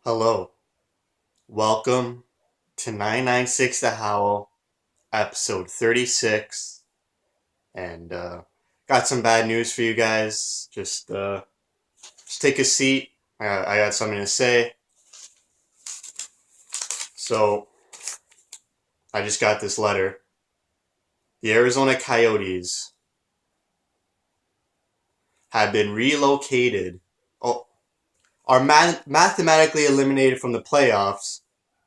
Hello, welcome to 99.6 The Howl, episode 36, and got some bad news for you guys. Just take a seat. I got something to say. So, I just got this letter. The Arizona Coyotes have been relocated, oh, are mathematically eliminated from the playoffs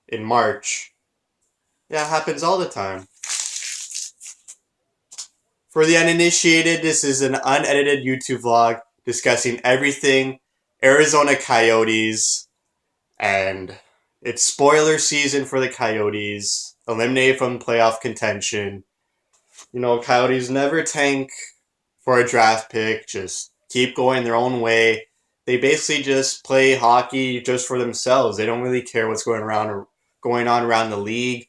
in March. Yeah, it happens all the time. For the uninitiated, this is an unedited YouTube vlog discussing everything Arizona Coyotes, and it's spoiler season for the Coyotes, eliminated from playoff contention. Coyotes never tank for a draft pick, just keep going their own way. They basically just play hockey just for themselves. They don't really care what's going on around the league.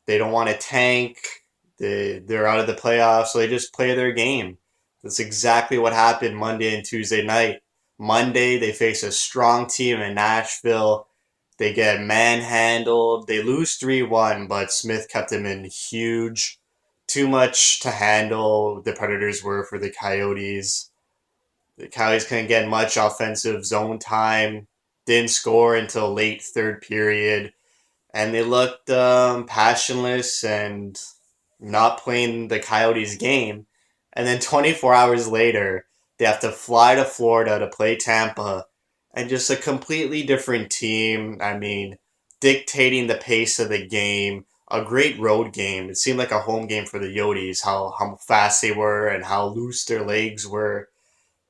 They don't want to tank. They're out of the playoffs, so they just play their game. That's exactly what happened Monday and Tuesday night. Monday, they face a strong team in Nashville. They get manhandled. They lose 3-1, but Smith kept them in huge. Too much to handle, the Predators were for the Coyotes. The Coyotes couldn't get much offensive zone time. Didn't score until late third period, and they looked passionless and not playing the Coyotes game. And then 24 hours later, they have to fly to Florida to play Tampa, and just a completely different team. I mean, dictating the pace of the game. A great road game. It seemed like a home game for the Yotes, how fast they were and how loose their legs were.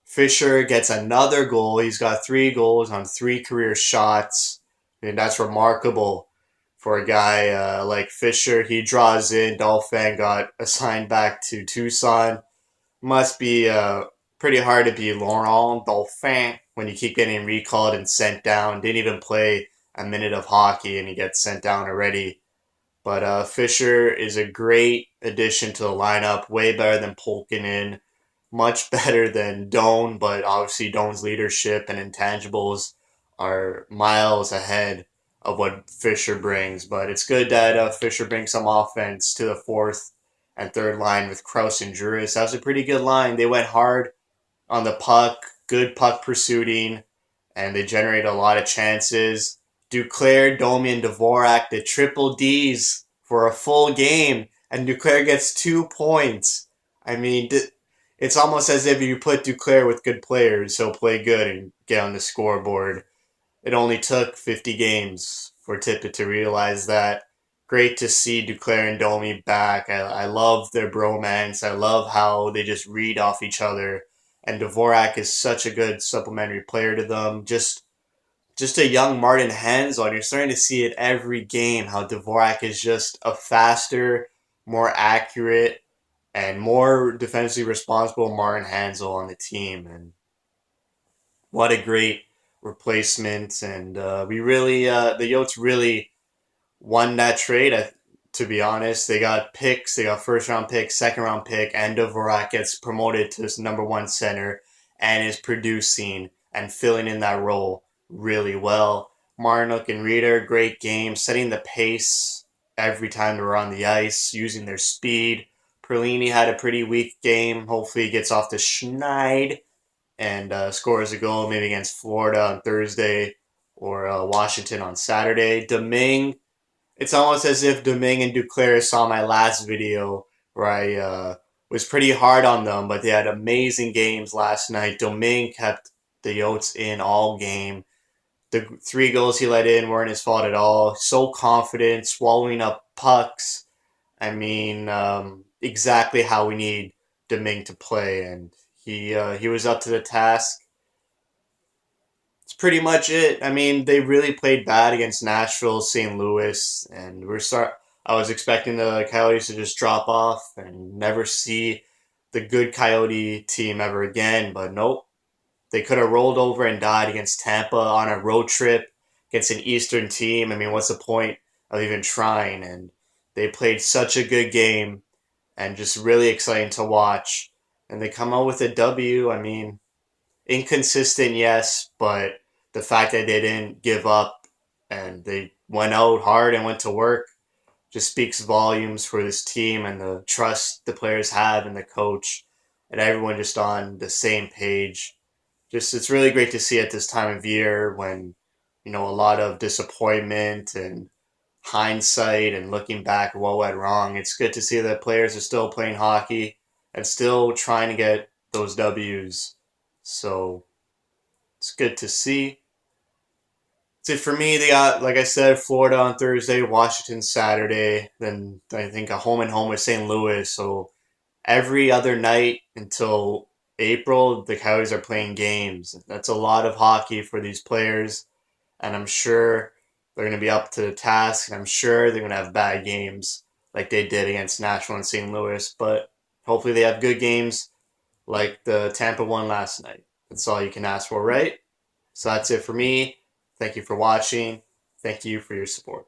Fisher gets another goal. He's got 3 goals on 3 career shots. And that's remarkable for a guy like Fisher. He draws in. Dolphin got assigned back to Tucson. Must be pretty hard to be Laurent Dolphin when you keep getting recalled and sent down. Didn't even play a minute of hockey and he gets sent down already. But Fisher is a great addition to the lineup. Way better than Polkinen, much better than Doan, but obviously Doan's leadership and intangibles are miles ahead of what Fisher brings. But it's good that Fisher brings some offense to the fourth and third line with Kraus and Juris. That was a pretty good line. They went hard on the puck, good puck pursuing, and they generated a lot of chances. Duclair, Domi, and Dvorak, the triple Ds for a full game, and Duclair gets 2 points. I mean, it's almost as if you put Duclair with good players, he'll play good and get on the scoreboard. It only took 50 games for Tippett to realize that. Great to see Duclair and Domi back. I love their bromance. I love how they just read off each other. And Dvorak is such a good supplementary player to them. Just a young Martin Hanzal. You're starting to see it every game how Dvorak is just a faster, more accurate, and more defensively responsible Martin Hanzal on the team. And what a great replacement. And the Yotes really won that trade. To be honest, they got picks. They got first round pick, second round pick, and Dvorak gets promoted to this number one center and is producing and filling in that role really well. Marnook and Reeder, great game, setting the pace every time they were on the ice, using their speed. Perlini had a pretty weak game. Hopefully, he gets off the schneid and scores a goal maybe against Florida on Thursday or Washington on Saturday. Domingue, it's almost as if Domingue and Duclair saw my last video where I was pretty hard on them, but they had amazing games last night. Domingue kept the Yotes in all game. The 3 goals he let in weren't his fault at all. So confident, swallowing up pucks. I mean, exactly how we need Domingue to play, and he was up to the task. It's pretty much it. I mean, they really played bad against Nashville, St. Louis, and I was expecting the Coyotes to just drop off and never see the good Coyote team ever again, but nope. They could have rolled over and died against Tampa on a road trip against an Eastern team. I mean, what's the point of even trying? And they played such a good game and just really exciting to watch. And they come out with a W. I mean, inconsistent, yes, but the fact that they didn't give up and they went out hard and went to work. Just speaks volumes for this team and the trust the players have in the coach and everyone just on the same page. Just it's really great to see at this time of year when a lot of disappointment and hindsight and looking back at what went wrong. It's good to see that players are still playing hockey and still trying to get those W's. So it's good to see. That's it for me. They got, like I said, Florida on Thursday, Washington Saturday, then I think a home and home with St. Louis. So every other night until April, the Coyotes are playing games. That's a lot of hockey for these players, and I'm sure they're going to be up to the task, and I'm sure they're going to have bad games like they did against Nashville and St. Louis, but hopefully they have good games like the Tampa one last night. That's all you can ask for, right? So that's it for me. Thank you for watching. Thank you for your support.